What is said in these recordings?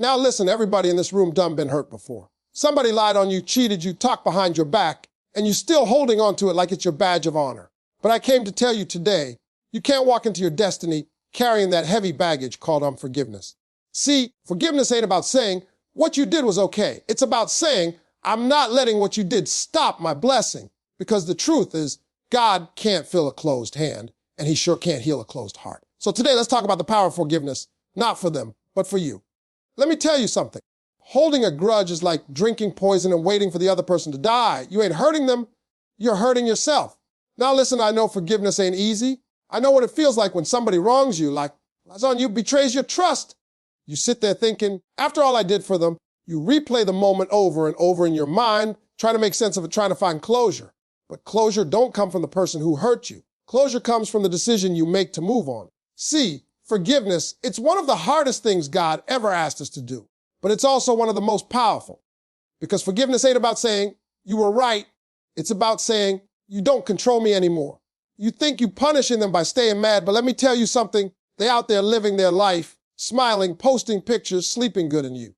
Now listen, everybody in this room done been hurt before. Somebody lied on you, cheated you, talked behind your back, and you're still holding on to it like it's your badge of honor. But I came to tell you today, you can't walk into your destiny carrying that heavy baggage called unforgiveness. See, forgiveness ain't about saying, what you did was okay. It's about saying, I'm not letting what you did stop my blessing. Because the truth is, God can't fill a closed hand, and he sure can't heal a closed heart. So today, let's talk about the power of forgiveness, not for them, but for you. Let me tell you something. Holding a grudge is like drinking poison and waiting for the other person to die. You ain't hurting them, you're hurting yourself. Now listen, I know forgiveness ain't easy. I know what it feels like when somebody wrongs you, like on you betrays your trust. You sit there thinking, after all I did for them, you replay the moment over and over in your mind, trying to make sense of it, trying to find closure. But closure don't come from the person who hurt you. Closure comes from the decision you make to move on. See, forgiveness, it's one of the hardest things God ever asked us to do, but it's also one of the most powerful. Because forgiveness ain't about saying, you were right. It's about saying, you don't control me anymore. You think you're punishing them by staying mad, but let me tell you something. They're out there living their life, smiling, posting pictures, sleeping good in you.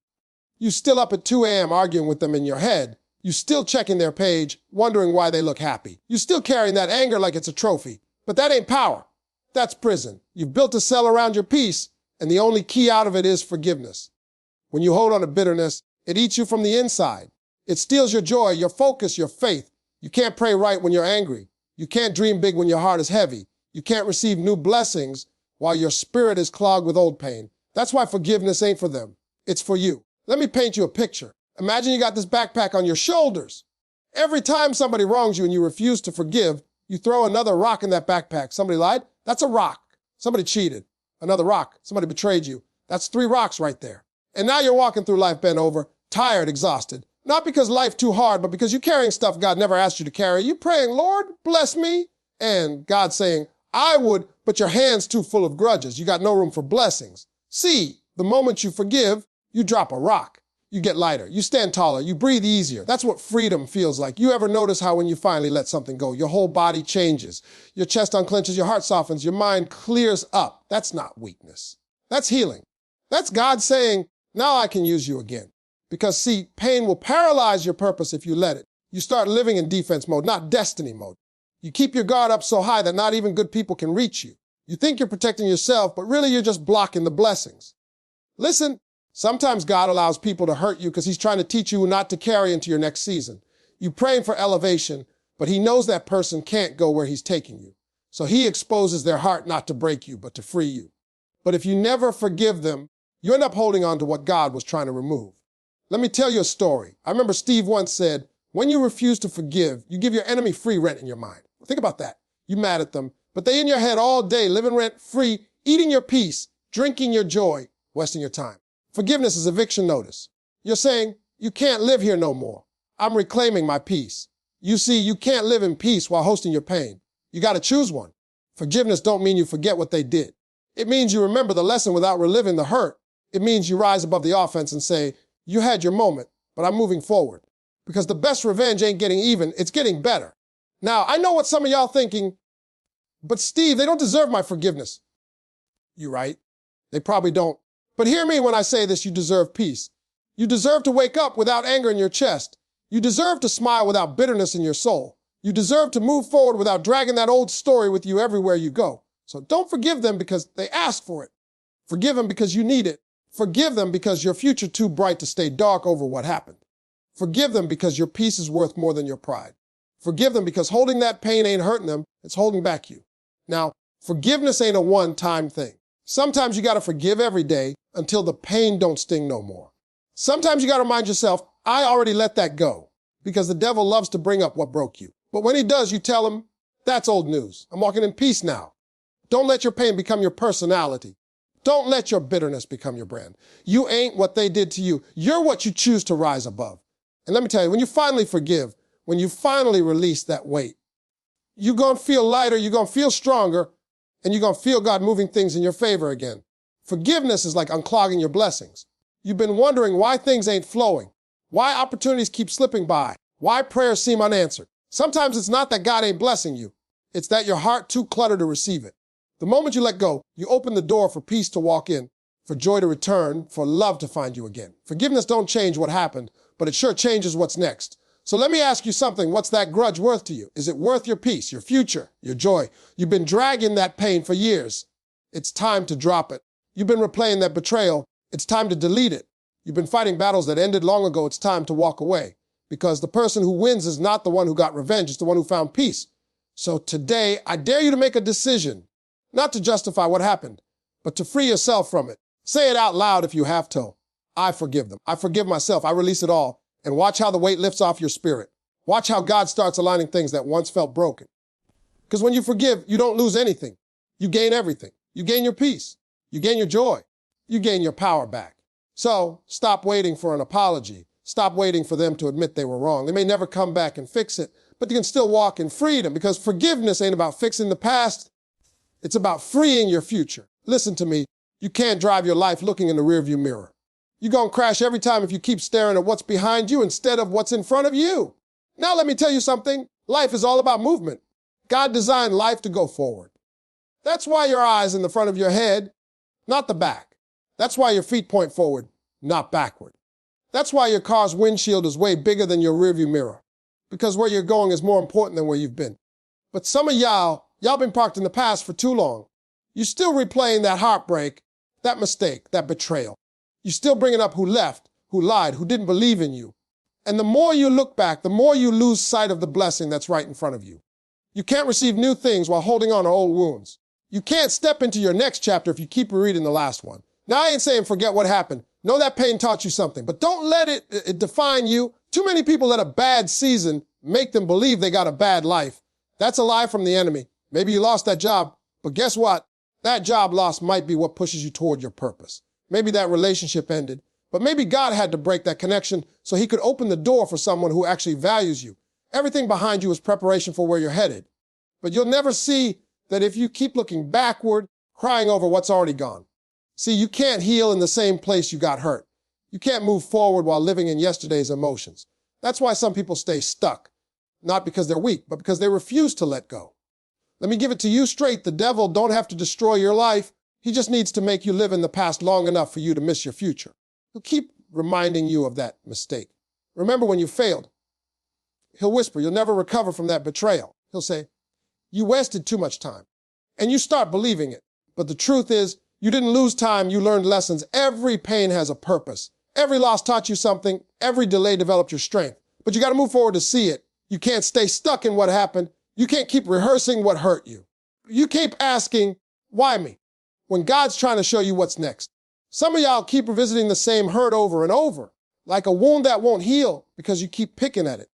You still up at 2 a.m. arguing with them in your head. You still checking their page, wondering why they look happy. You still carrying that anger like it's a trophy. But that ain't power. That's prison. You've built a cell around your peace, and the only key out of it is forgiveness. When you hold on to bitterness, it eats you from the inside. It steals your joy, your focus, your faith. You can't pray right when you're angry. You can't dream big when your heart is heavy. You can't receive new blessings while your spirit is clogged with old pain. That's why forgiveness ain't for them. It's for you. Let me paint you a picture. Imagine you got this backpack on your shoulders. Every time somebody wrongs you and you refuse to forgive, you throw another rock in that backpack. Somebody lied? That's a rock. Somebody cheated. Another rock. Somebody betrayed you. That's 3 rocks right there. And now you're walking through life bent over, tired, exhausted. Not because life's too hard, but because you're carrying stuff God never asked you to carry. You're praying, Lord, bless me. And God's saying, I would, but your hand's too full of grudges. You got no room for blessings. See, the moment you forgive, you drop a rock. You get lighter. You stand taller. You breathe easier. That's what freedom feels like. You ever notice how when you finally let something go, your whole body changes. Your chest unclenches, your heart softens, your mind clears up. That's not weakness. That's healing. That's God saying, now I can use you again. Because see, pain will paralyze your purpose if you let it. You start living in defense mode, not destiny mode. You keep your guard up so high that not even good people can reach you. You think you're protecting yourself, but really you're just blocking the blessings. Listen, sometimes God allows people to hurt you because he's trying to teach you not to carry into your next season. You're praying for elevation, but he knows that person can't go where he's taking you. So he exposes their heart not to break you, but to free you. But if you never forgive them, you end up holding on to what God was trying to remove. Let me tell you a story. I remember Steve once said, when you refuse to forgive, you give your enemy free rent in your mind. Think about that. You're mad at them, but they in your head all day, living rent free, eating your peace, drinking your joy, wasting your time. Forgiveness is eviction notice. You're saying, you can't live here no more. I'm reclaiming my peace. You see, you can't live in peace while hosting your pain. You got to choose one. Forgiveness don't mean you forget what they did. It means you remember the lesson without reliving the hurt. It means you rise above the offense and say, you had your moment, but I'm moving forward. Because the best revenge ain't getting even, it's getting better. Now, I know what some of y'all thinking, but Steve, they don't deserve my forgiveness. You're right. They probably don't. But hear me when I say this, you deserve peace. You deserve to wake up without anger in your chest. You deserve to smile without bitterness in your soul. You deserve to move forward without dragging that old story with you everywhere you go. So don't forgive them because they asked for it. Forgive them because you need it. Forgive them because your future too bright to stay dark over what happened. Forgive them because your peace is worth more than your pride. Forgive them because holding that pain ain't hurting them, it's holding back you. Now, forgiveness ain't a one-time thing. Sometimes you got to forgive every day until the pain don't sting no more. Sometimes you got to remind yourself, I already let that go, because the devil loves to bring up what broke you. But when he does, you tell him, that's old news. I'm walking in peace now. Don't let your pain become your personality. Don't let your bitterness become your brand. You ain't what they did to you. You're what you choose to rise above. And let me tell you, when you finally forgive, when you finally release that weight, you're going to feel lighter, you're going to feel stronger, and you're going to feel God moving things in your favor again. Forgiveness is like unclogging your blessings. You've been wondering why things ain't flowing, why opportunities keep slipping by, why prayers seem unanswered. Sometimes it's not that God ain't blessing you. It's that your heart too cluttered to receive it. The moment you let go, you open the door for peace to walk in, for joy to return, for love to find you again. Forgiveness don't change what happened, but it sure changes what's next. So let me ask you something. What's that grudge worth to you? Is it worth your peace, your future, your joy? You've been dragging that pain for years. It's time to drop it. You've been replaying that betrayal. It's time to delete it. You've been fighting battles that ended long ago. It's time to walk away. Because the person who wins is not the one who got revenge. It's the one who found peace. So today, I dare you to make a decision, not to justify what happened, but to free yourself from it. Say it out loud if you have to. I forgive them. I forgive myself. I release it all. And watch how the weight lifts off your spirit. Watch how God starts aligning things that once felt broken. Because when you forgive, you don't lose anything. You gain everything. You gain your peace. You gain your joy. You gain your power back. So stop waiting for an apology. Stop waiting for them to admit they were wrong. They may never come back and fix it, but you can still walk in freedom, because forgiveness ain't about fixing the past. It's about freeing your future. Listen to me. You can't drive your life looking in the rearview mirror. You're going to crash every time if you keep staring at what's behind you instead of what's in front of you. Now let me tell you something. Life is all about movement. God designed life to go forward. That's why your eyes in the front of your head, not the back. That's why your feet point forward, not backward. That's why your car's windshield is way bigger than your rearview mirror, because where you're going is more important than where you've been. But some of y'all been parked in the past for too long. You're still replaying that heartbreak, that mistake, that betrayal. You're still bringing up who left, who lied, who didn't believe in you. And the more you look back, the more you lose sight of the blessing that's right in front of you. You can't receive new things while holding on to old wounds. You can't step into your next chapter if you keep reading the last one. Now, I ain't saying forget what happened. Know that pain taught you something, but don't let it define you. Too many people let a bad season make them believe they got a bad life. That's a lie from the enemy. Maybe you lost that job, but guess what? That job loss might be what pushes you toward your purpose. Maybe that relationship ended, but maybe God had to break that connection so he could open the door for someone who actually values you. Everything behind you is preparation for where you're headed. But you'll never see that if you keep looking backward, crying over what's already gone. See, you can't heal in the same place you got hurt. You can't move forward while living in yesterday's emotions. That's why some people stay stuck, not because they're weak, but because they refuse to let go. Let me give it to you straight. The devil don't have to destroy your life. He just needs to make you live in the past long enough for you to miss your future. He'll keep reminding you of that mistake. Remember when you failed. He'll whisper, you'll never recover from that betrayal. He'll say, you wasted too much time. And you start believing it. But the truth is, you didn't lose time, you learned lessons. Every pain has a purpose. Every loss taught you something. Every delay developed your strength. But you got to move forward to see it. You can't stay stuck in what happened. You can't keep rehearsing what hurt you. You keep asking, why me? When God's trying to show you what's next. Some of y'all keep revisiting the same hurt over and over, like a wound that won't heal because you keep picking at it.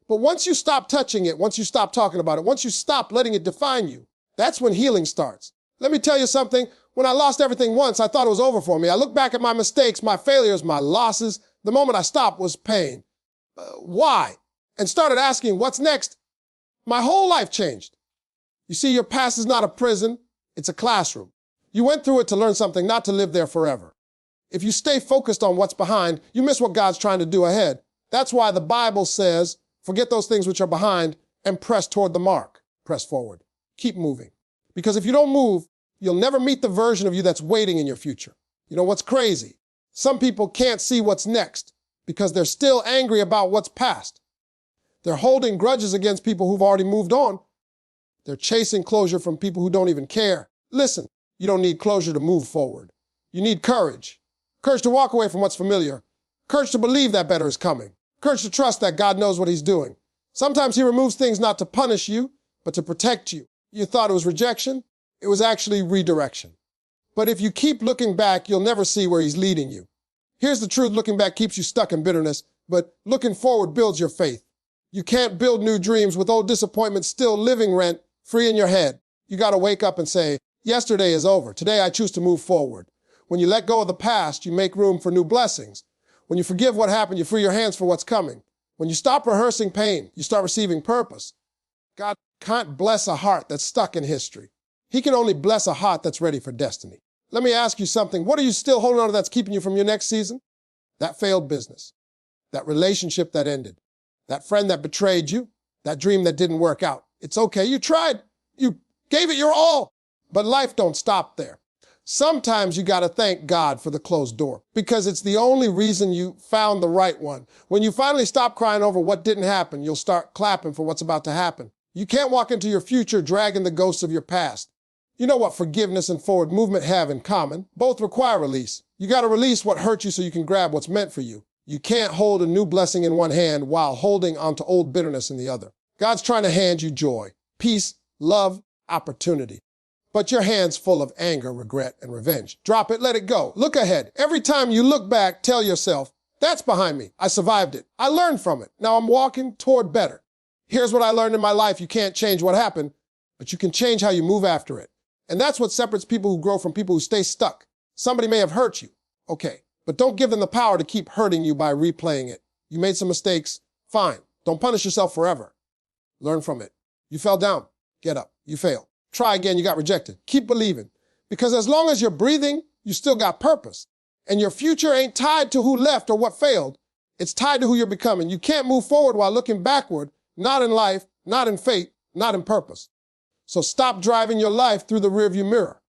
But once you stop touching it, once you stop talking about it, once you stop letting it define you, that's when healing starts. Let me tell you something. When I lost everything once, I thought it was over for me. I look back at my mistakes, my failures, my losses. The moment I stopped was pain. Why? And started asking, what's next? My whole life changed. You see, your past is not a prison. It's a classroom. You went through it to learn something, not to live there forever. If you stay focused on what's behind, you miss what God's trying to do ahead. That's why the Bible says, forget those things which are behind and press toward the mark. Press forward. Keep moving. Because if you don't move, you'll never meet the version of you that's waiting in your future. You know what's crazy? Some people can't see what's next because they're still angry about what's past. They're holding grudges against people who've already moved on. They're chasing closure from people who don't even care. Listen, you don't need closure to move forward. You need courage. Courage to walk away from what's familiar. Courage to believe that better is coming. Courage to trust that God knows what he's doing. Sometimes he removes things not to punish you, but to protect you. You thought it was rejection. It was actually redirection. But if you keep looking back, you'll never see where he's leading you. Here's the truth. Looking back keeps you stuck in bitterness, but looking forward builds your faith. You can't build new dreams with old disappointments still living rent free in your head. You got to wake up and say, yesterday is over. Today I choose to move forward. When you let go of the past, you make room for new blessings. When you forgive what happened, you free your hands for what's coming. When you stop rehearsing pain, you start receiving purpose. God can't bless a heart that's stuck in history. He can only bless a heart that's ready for destiny. Let me ask you something. What are you still holding on to that's keeping you from your next season? That failed business, that relationship that ended, that friend that betrayed you, that dream that didn't work out. It's okay. You tried. You gave it your all. But life don't stop there. Sometimes you got to thank God for the closed door because it's the only reason you found the right one. When you finally stop crying over what didn't happen, you'll start clapping for what's about to happen. You can't walk into your future dragging the ghosts of your past. You know what forgiveness and forward movement have in common? Both require release. You got to release what hurt you so you can grab what's meant for you. You can't hold a new blessing in one hand while holding onto old bitterness in the other. God's trying to hand you joy, peace, love, opportunity. But your hand's full of anger, regret, and revenge. Drop it, let it go. Look ahead. Every time you look back, tell yourself, that's behind me. I survived it. I learned from it. Now I'm walking toward better. Here's what I learned in my life. You can't change what happened, but you can change how you move after it. And that's what separates people who grow from people who stay stuck. Somebody may have hurt you. Okay. But don't give them the power to keep hurting you by replaying it. You made some mistakes. Fine. Don't punish yourself forever. Learn from it. You fell down. Get up. You failed. Try again. You got rejected. Keep believing. Because as long as you're breathing, you still got purpose. And your future ain't tied to who left or what failed. It's tied to who you're becoming. You can't move forward while looking backward. Not in life, not in fate, not in purpose. So stop driving your life through the rearview mirror.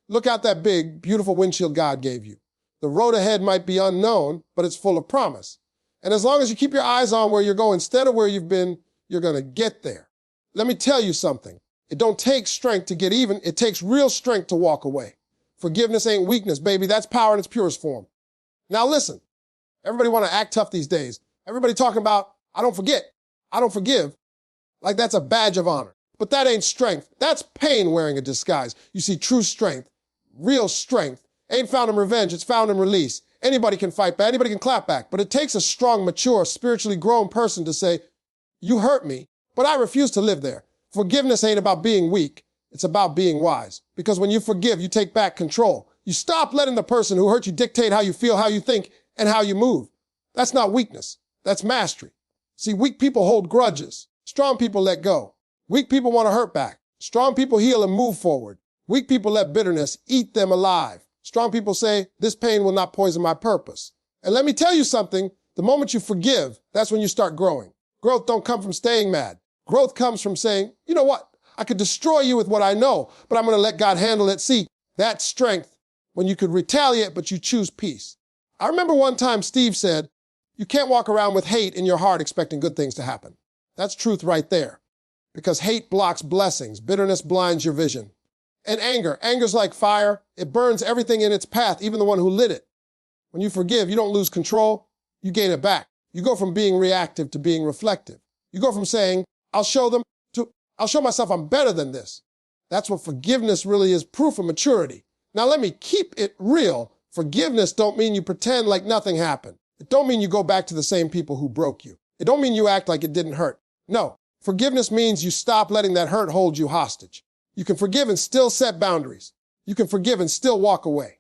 Look out that big, beautiful windshield God gave you. The road ahead might be unknown, but it's full of promise. And as long as you keep your eyes on where you're going instead of where you've been, you're going to get there. Let me tell you something. It don't take strength to get even. It takes real strength to walk away. Forgiveness ain't weakness, baby. That's power in its purest form. Now listen, everybody want to act tough these days. Everybody talking about, I don't forget, I don't forgive, like that's a badge of honor. But that ain't strength. That's pain wearing a disguise. You see, true strength, real strength, ain't found in revenge, it's found in release. Anybody can fight back, anybody can clap back, but it takes a strong, mature, spiritually grown person to say, you hurt me, but I refuse to live there. Forgiveness ain't about being weak, it's about being wise. Because when you forgive, you take back control. You stop letting the person who hurt you dictate how you feel, how you think, and how you move. That's not weakness, that's mastery. See, weak people hold grudges. Strong people let go. Weak people want to hurt back. Strong people heal and move forward. Weak people let bitterness eat them alive. Strong people say, this pain will not poison my purpose. And let me tell you something, the moment you forgive, that's when you start growing. Growth don't come from staying mad. Growth comes from saying, you know what? I could destroy you with what I know, but I'm going to let God handle it. See, that's strength when you could retaliate, but you choose peace. I remember one time Steve said, you can't walk around with hate in your heart expecting good things to happen. That's truth right there. Because hate blocks blessings. Bitterness blinds your vision. And anger's like fire. It burns everything in its path, even the one who lit it. When you forgive, you don't lose control, you gain it back. You go from being reactive to being reflective. You go from saying, I'll show them, to, I'll show myself I'm better than this. That's what forgiveness really is, proof of maturity. Now let me keep it real. Forgiveness don't mean you pretend like nothing happened. It don't mean you go back to the same people who broke you. It don't mean you act like it didn't hurt. No, forgiveness means you stop letting that hurt hold you hostage. You can forgive and still set boundaries. You can forgive and still walk away.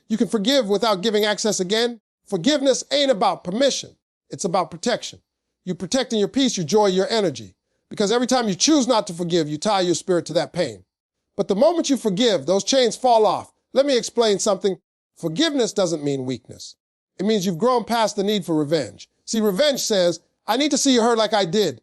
You can forgive without giving access again. Forgiveness ain't about permission. It's about protection. You're protecting your peace, your joy, your energy. Because every time you choose not to forgive, you tie your spirit to that pain. But the moment you forgive, those chains fall off. Let me explain something. Forgiveness doesn't mean weakness. It means you've grown past the need for revenge. See, revenge says, I need to see you hurt like I did.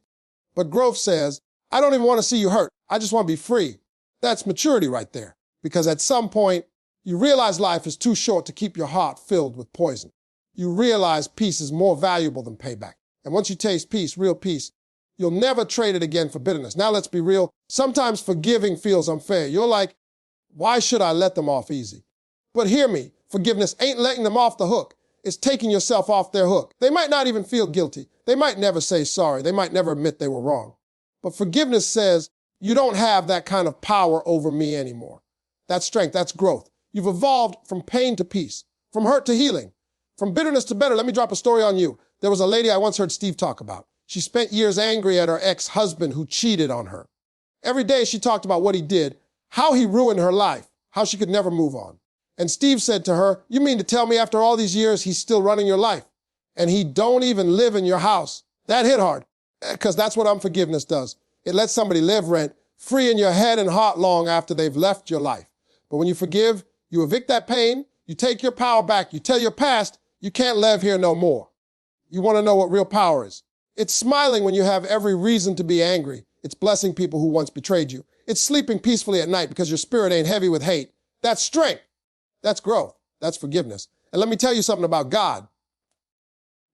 But growth says, I don't even want to see you hurt. I just want to be free. That's maturity right there. Because at some point, you realize life is too short to keep your heart filled with poison. You realize peace is more valuable than payback. And once you taste peace, real peace, you'll never trade it again for bitterness. Now let's be real. Sometimes forgiving feels unfair. You're like, why should I let them off easy? But hear me, forgiveness ain't letting them off the hook. It's taking yourself off their hook. They might not even feel guilty. They might never say sorry. They might never admit they were wrong. But forgiveness says, you don't have that kind of power over me anymore. That's strength, that's growth. You've evolved from pain to peace, from hurt to healing, from bitterness to better. Let me drop a story on you. There was a lady I once heard Steve talk about. She spent years angry at her ex-husband who cheated on her. Every day she talked about what he did, how he ruined her life, how she could never move on. And Steve said to her, you mean to tell me after all these years he's still running your life? And he don't even live in your house. That hit hard, because that's what unforgiveness does. It lets somebody live rent free in your head and heart long after they've left your life. But when you forgive, you evict that pain, you take your power back, you tell your past, you can't live here no more. You want to know what real power is? It's smiling when you have every reason to be angry. It's blessing people who once betrayed you. It's sleeping peacefully at night because your spirit ain't heavy with hate. That's strength. That's growth. That's forgiveness. And let me tell you something about God.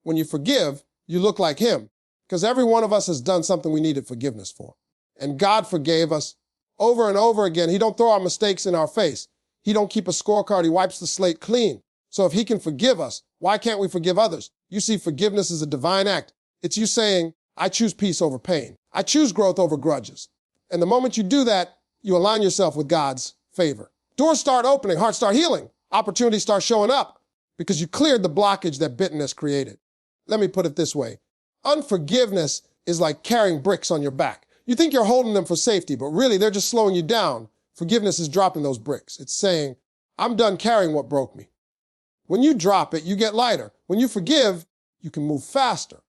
When you forgive, you look like him, because every one of us has done something we needed forgiveness for. And God forgave us over and over again. He don't throw our mistakes in our face. He don't keep a scorecard. He wipes the slate clean. So if he can forgive us, why can't we forgive others? You see, forgiveness is a divine act. It's you saying, I choose peace over pain. I choose growth over grudges. And the moment you do that, you align yourself with God's favor. Doors start opening, hearts start healing, opportunities start showing up because you cleared the blockage that bitterness created. Let me put it this way. Unforgiveness is like carrying bricks on your back. You think you're holding them for safety, but really they're just slowing you down. Forgiveness is dropping those bricks. It's saying, I'm done carrying what broke me. When you drop it, you get lighter. When you forgive, you can move faster.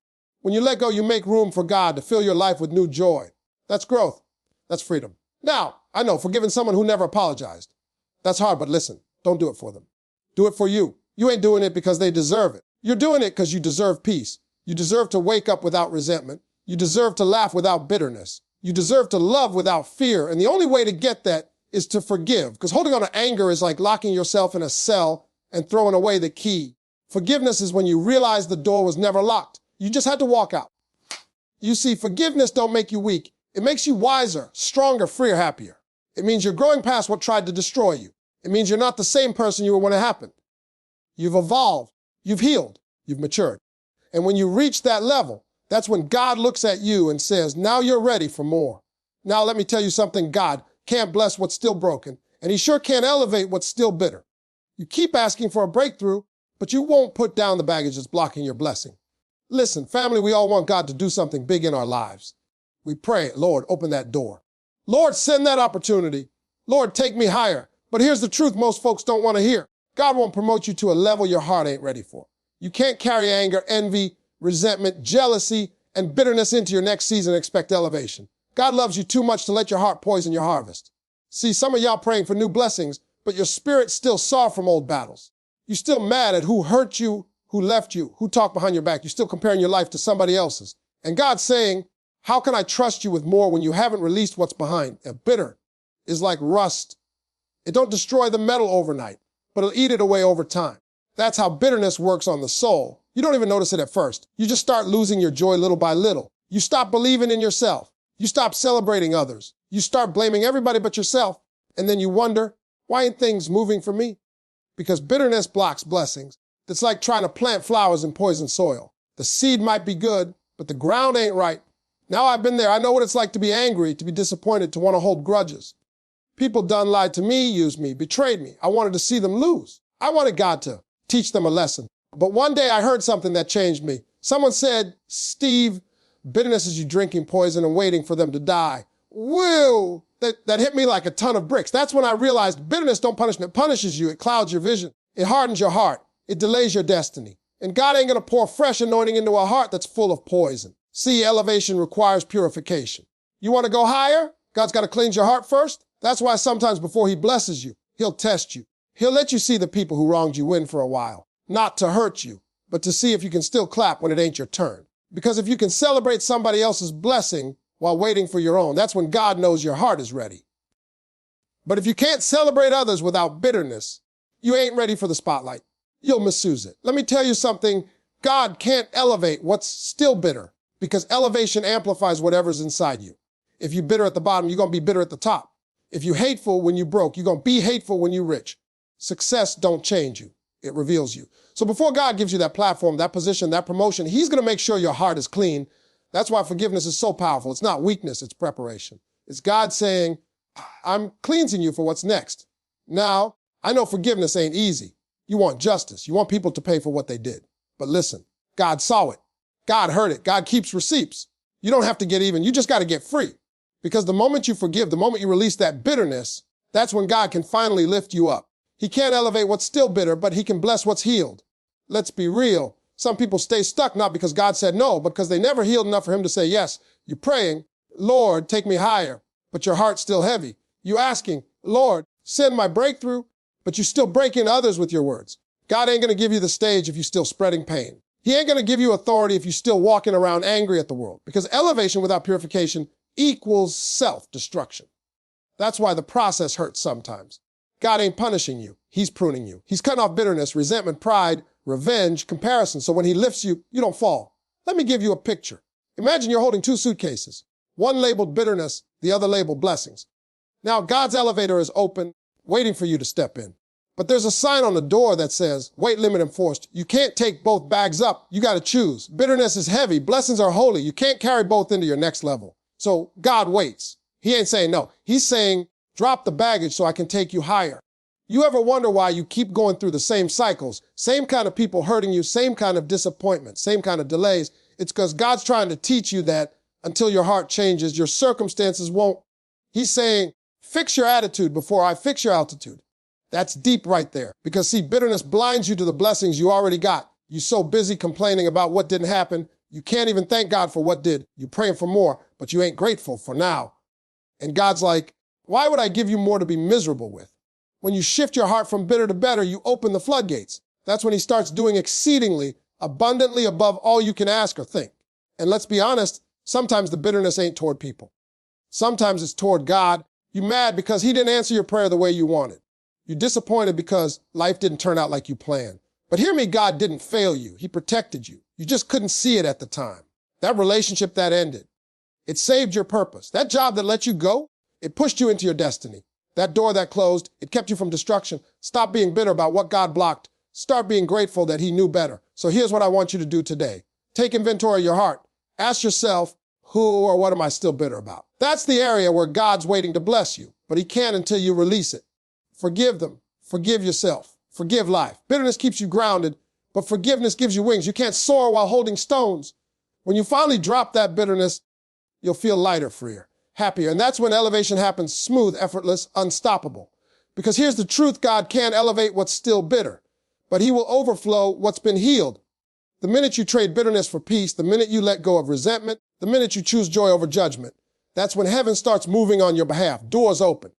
When you let go, you make room for God to fill your life with new joy. That's growth. That's freedom. Now, I know, forgiving someone who never apologized. That's hard, but listen, don't do it for them. Do it for you. You ain't doing it because they deserve it. You're doing it because you deserve peace. You deserve to wake up without resentment. You deserve to laugh without bitterness. You deserve to love without fear. And the only way to get that is to forgive, because holding on to anger is like locking yourself in a cell and throwing away the key. Forgiveness is when you realize the door was never locked. You just had to walk out. You see, forgiveness don't make you weak. It makes you wiser, stronger, freer, happier. It means you're growing past what tried to destroy you. It means you're not the same person you were when it happened. You've evolved, you've healed, you've matured. And when you reach that level, that's when God looks at you and says, now you're ready for more. Now let me tell you something, God can't bless what's still broken, and he sure can't elevate what's still bitter. You keep asking for a breakthrough, but you won't put down the baggage that's blocking your blessing. Listen, family, we all want God to do something big in our lives. We pray, Lord, open that door. Lord, send that opportunity. Lord, take me higher. But here's the truth most folks don't want to hear. God won't promote you to a level your heart ain't ready for. You can't carry anger, envy, resentment, jealousy, and bitterness into your next season and expect elevation. God loves you too much to let your heart poison your harvest. See, some of y'all praying for new blessings, but your spirit's still sore from old battles. You're still mad at who hurt you, who left you, who talked behind your back. You're still comparing your life to somebody else's. And God's saying, how can I trust you with more when you haven't released what's behind? Bitter is like rust. It don't destroy the metal overnight, but it'll eat it away over time. That's how bitterness works on the soul. You don't even notice it at first. You just start losing your joy little by little. You stop believing in yourself. You stop celebrating others. You start blaming everybody but yourself. And then you wonder, why ain't things moving for me? Because bitterness blocks blessings. It's like trying to plant flowers in poison soil. The seed might be good, but the ground ain't right. Now I've been there. I know what it's like to be angry, to be disappointed, to want to hold grudges. People done lied to me, used me, betrayed me. I wanted to see them lose. I wanted God to teach them a lesson. But one day I heard something that changed me. Someone said, Steve, bitterness is you drinking poison and waiting for them to die. Whoa! That hit me like a ton of bricks. That's when I realized bitterness don't punish me. It punishes you. It clouds your vision. It hardens your heart. It delays your destiny. And God ain't going to pour fresh anointing into a heart that's full of poison. See, elevation requires purification. You want to go higher? God's got to cleanse your heart first. That's why sometimes before he blesses you, he'll test you. He'll let you see the people who wronged you win for a while. Not to hurt you, but to see if you can still clap when it ain't your turn. Because if you can celebrate somebody else's blessing while waiting for your own, that's when God knows your heart is ready. But if you can't celebrate others without bitterness, you ain't ready for the spotlight. You'll misuse it. Let me tell you something. God can't elevate what's still bitter because elevation amplifies whatever's inside you. If you're bitter at the bottom, you're going to be bitter at the top. If you're hateful when you're broke, you're going to be hateful when you're rich. Success don't change you. It reveals you. So before God gives you that platform, that position, that promotion, he's going to make sure your heart is clean. That's why forgiveness is so powerful. It's not weakness, it's preparation. It's God saying, I'm cleansing you for what's next. Now, I know forgiveness ain't easy. You want justice. You want people to pay for what they did. But listen, God saw it. God heard it. God keeps receipts. You don't have to get even. You just got to get free. Because the moment you forgive, the moment you release that bitterness, that's when God can finally lift you up. He can't elevate what's still bitter, but he can bless what's healed. Let's be real. Some people stay stuck not because God said no, but because they never healed enough for him to say yes. You're praying, Lord, take me higher, but your heart's still heavy. You asking, Lord, send my breakthrough, but you're still breaking others with your words. God ain't going to give you the stage if you're still spreading pain. He ain't going to give you authority if you're still walking around angry at the world, because elevation without purification equals self-destruction. That's why the process hurts sometimes. God ain't punishing you. He's pruning you. He's cutting off bitterness, resentment, pride, revenge, comparison. So when he lifts you, you don't fall. Let me give you a picture. Imagine you're holding two suitcases, one labeled bitterness, the other labeled blessings. Now God's elevator is open, waiting for you to step in. But there's a sign on the door that says, weight limit enforced. You can't take both bags up. You got to choose. Bitterness is heavy. Blessings are holy. You can't carry both into your next level. So God waits. He ain't saying no. He's saying, drop the baggage so I can take you higher. You ever wonder why you keep going through the same cycles, same kind of people hurting you, same kind of disappointment, same kind of delays? It's because God's trying to teach you that until your heart changes, your circumstances won't. He's saying, fix your attitude before I fix your altitude. That's deep right there. Because see, bitterness blinds you to the blessings you already got. You're so busy complaining about what didn't happen, you can't even thank God for what did. You're praying for more, but you ain't grateful for now. And God's like, why would I give you more to be miserable with? When you shift your heart from bitter to better, you open the floodgates. That's when he starts doing exceedingly, abundantly above all you can ask or think. And let's be honest, sometimes the bitterness ain't toward people. Sometimes it's toward God. You're mad because he didn't answer your prayer the way you wanted. You're disappointed because life didn't turn out like you planned. But hear me, God didn't fail you. He protected you. You just couldn't see it at the time. That relationship that ended, it saved your purpose. That job that let you go, it pushed you into your destiny. That door that closed, it kept you from destruction. Stop being bitter about what God blocked. Start being grateful that he knew better. So here's what I want you to do today. Take inventory of your heart. Ask yourself, who or what am I still bitter about? That's the area where God's waiting to bless you, but he can't until you release it. Forgive them. Forgive yourself. Forgive life. Bitterness keeps you grounded, but forgiveness gives you wings. You can't soar while holding stones. When you finally drop that bitterness, you'll feel lighter, freer, happier. And that's when elevation happens smooth, effortless, unstoppable. Because here's the truth, God can't elevate what's still bitter, but he will overflow what's been healed. The minute you trade bitterness for peace, the minute you let go of resentment, the minute you choose joy over judgment, that's when heaven starts moving on your behalf. Doors open.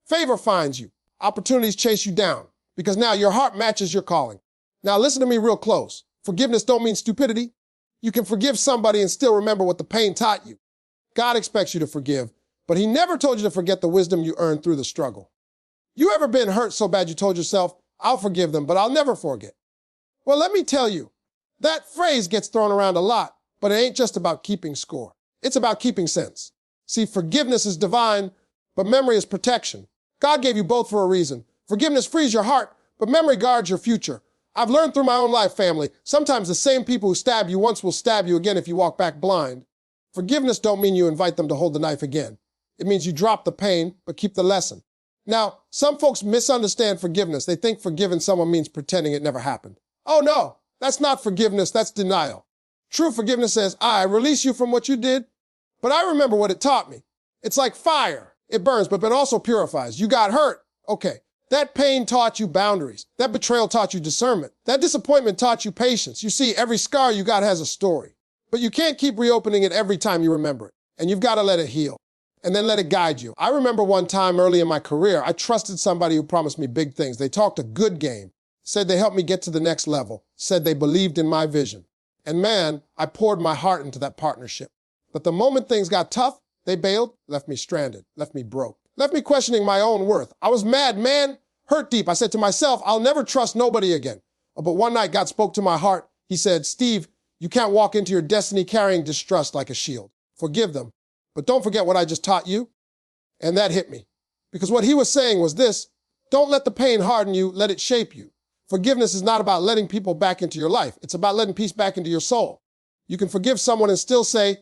Favor finds you. Opportunities chase you down because now your heart matches your calling. Now listen to me real close. Forgiveness don't mean stupidity. You can forgive somebody and still remember what the pain taught you. God expects you to forgive, but he never told you to forget the wisdom you earned through the struggle. You ever been hurt so bad you told yourself, I'll forgive them, but I'll never forget? Well, let me tell you, that phrase gets thrown around a lot, but it ain't just about keeping score. It's about keeping sense. See, forgiveness is divine, but memory is protection. God gave you both for a reason. Forgiveness frees your heart, but memory guards your future. I've learned through my own life, family, sometimes the same people who stabbed you once will stab you again if you walk back blind. Forgiveness don't mean you invite them to hold the knife again. It means you drop the pain, but keep the lesson. Now, some folks misunderstand forgiveness. They think forgiving someone means pretending it never happened. Oh no, that's not forgiveness, that's denial. True forgiveness says, I release you from what you did, but I remember what it taught me. It's like fire. It burns, but it also purifies. You got hurt. Okay. That pain taught you boundaries. That betrayal taught you discernment. That disappointment taught you patience. You see, every scar you got has a story. But you can't keep reopening it every time you remember it. And you've got to let it heal. And then let it guide you. I remember one time early in my career, I trusted somebody who promised me big things. They talked a good game. Said they helped me get to the next level. Said they believed in my vision. And man, I poured my heart into that partnership. But the moment things got tough, they bailed, left me stranded, left me broke, left me questioning my own worth. I was mad, man, hurt deep. I said to myself, I'll never trust nobody again. But one night God spoke to my heart. He said, Steve, you can't walk into your destiny carrying distrust like a shield. Forgive them, but don't forget what I just taught you. And that hit me. Because what he was saying was this, don't let the pain harden you, let it shape you. Forgiveness is not about letting people back into your life. It's about letting peace back into your soul. You can forgive someone and still say,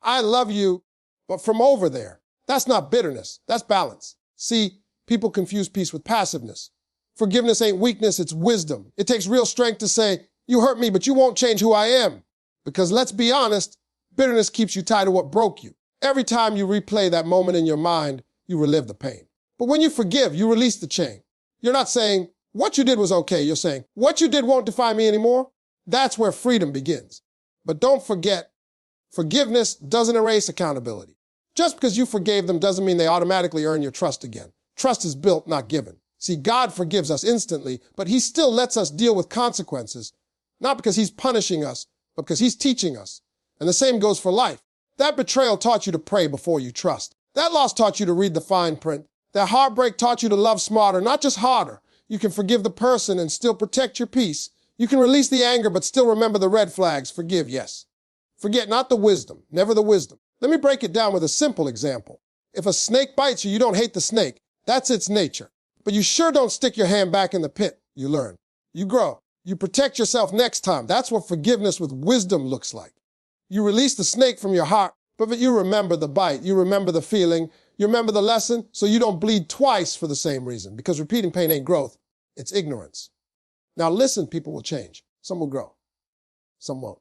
I love you, but from over there. That's not bitterness. That's balance. See, people confuse peace with passiveness. Forgiveness ain't weakness, it's wisdom. It takes real strength to say, you hurt me, but you won't change who I am. Because let's be honest, bitterness keeps you tied to what broke you. Every time you replay that moment in your mind, you relive the pain. But when you forgive, you release the chain. You're not saying, what you did was okay. You're saying, what you did won't define me anymore. That's where freedom begins. But don't forget, forgiveness doesn't erase accountability. Just because you forgave them doesn't mean they automatically earn your trust again. Trust is built, not given. See, God forgives us instantly, but he still lets us deal with consequences, not because he's punishing us, but because he's teaching us. And the same goes for life. That betrayal taught you to pray before you trust. That loss taught you to read the fine print. That heartbreak taught you to love smarter, not just harder. You can forgive the person and still protect your peace. You can release the anger but still remember the red flags. Forgive, yes. Forget not the wisdom, never the wisdom. Let me break it down with a simple example. If a snake bites you, you don't hate the snake. That's its nature. But you sure don't stick your hand back in the pit. You learn. You grow. You protect yourself next time. That's what forgiveness with wisdom looks like. You release the snake from your heart, but you remember the bite. You remember the feeling. You remember the lesson, so you don't bleed twice for the same reason, because repeating pain ain't growth. It's ignorance. Now listen, people will change. Some will grow. Some won't.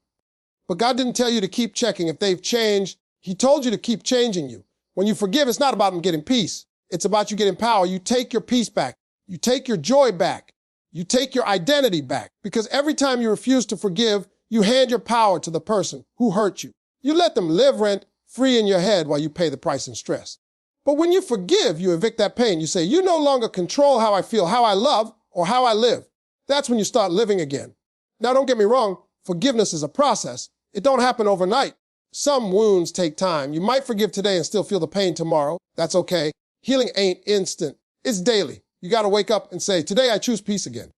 But God didn't tell you to keep checking if they've changed. He told you to keep changing you. When you forgive, it's not about them getting peace. It's about you getting power. You take your peace back. You take your joy back. You take your identity back. Because every time you refuse to forgive, you hand your power to the person who hurt you. You let them live rent free in your head while you pay the price in stress. But when you forgive, you evict that pain. You say, you no longer control how I feel, how I love, or how I live. That's when you start living again. Now, don't get me wrong. Forgiveness is a process. It don't happen overnight. Some wounds take time. You might forgive today and still feel the pain tomorrow. That's okay. Healing ain't instant. It's daily. You got to wake up and say, today I choose peace again.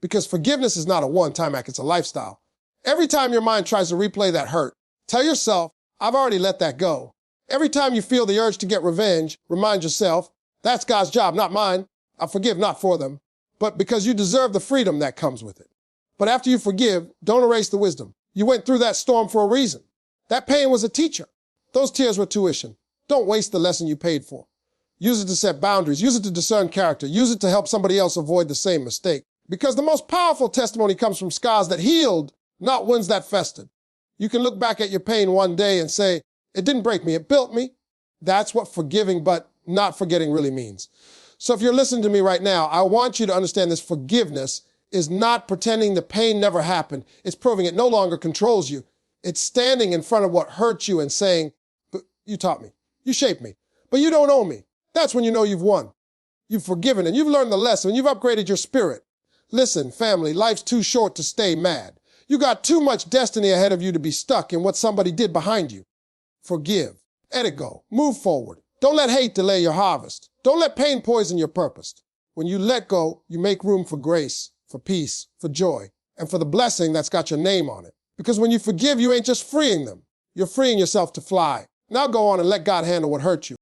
Because forgiveness is not a one-time act. It's a lifestyle. Every time your mind tries to replay that hurt, tell yourself, I've already let that go. Every time you feel the urge to get revenge, remind yourself, that's God's job, not mine. I forgive not for them, but because you deserve the freedom that comes with it. But after you forgive, don't erase the wisdom. You went through that storm for a reason. That pain was a teacher. Those tears were tuition. Don't waste the lesson you paid for. Use it to set boundaries. Use it to discern character. Use it to help somebody else avoid the same mistake. Because the most powerful testimony comes from scars that healed, not wounds that festered. You can look back at your pain one day and say, it didn't break me, it built me. That's what forgiving but not forgetting really means. So if you're listening to me right now, I want you to understand this forgiveness is not pretending the pain never happened. It's proving it no longer controls you. It's standing in front of what hurt you and saying, but you taught me, you shaped me, but you don't own me. That's when you know you've won. You've forgiven and you've learned the lesson. You've upgraded your spirit. Listen, family, life's too short to stay mad. You got too much destiny ahead of you to be stuck in what somebody did behind you. Forgive. Let it go. Move forward. Don't let hate delay your harvest. Don't let pain poison your purpose. When you let go, you make room for grace, for peace, for joy, and for the blessing that's got your name on it. Because when you forgive, you ain't just freeing them. You're freeing yourself to fly. Now go on and let God handle what hurt you.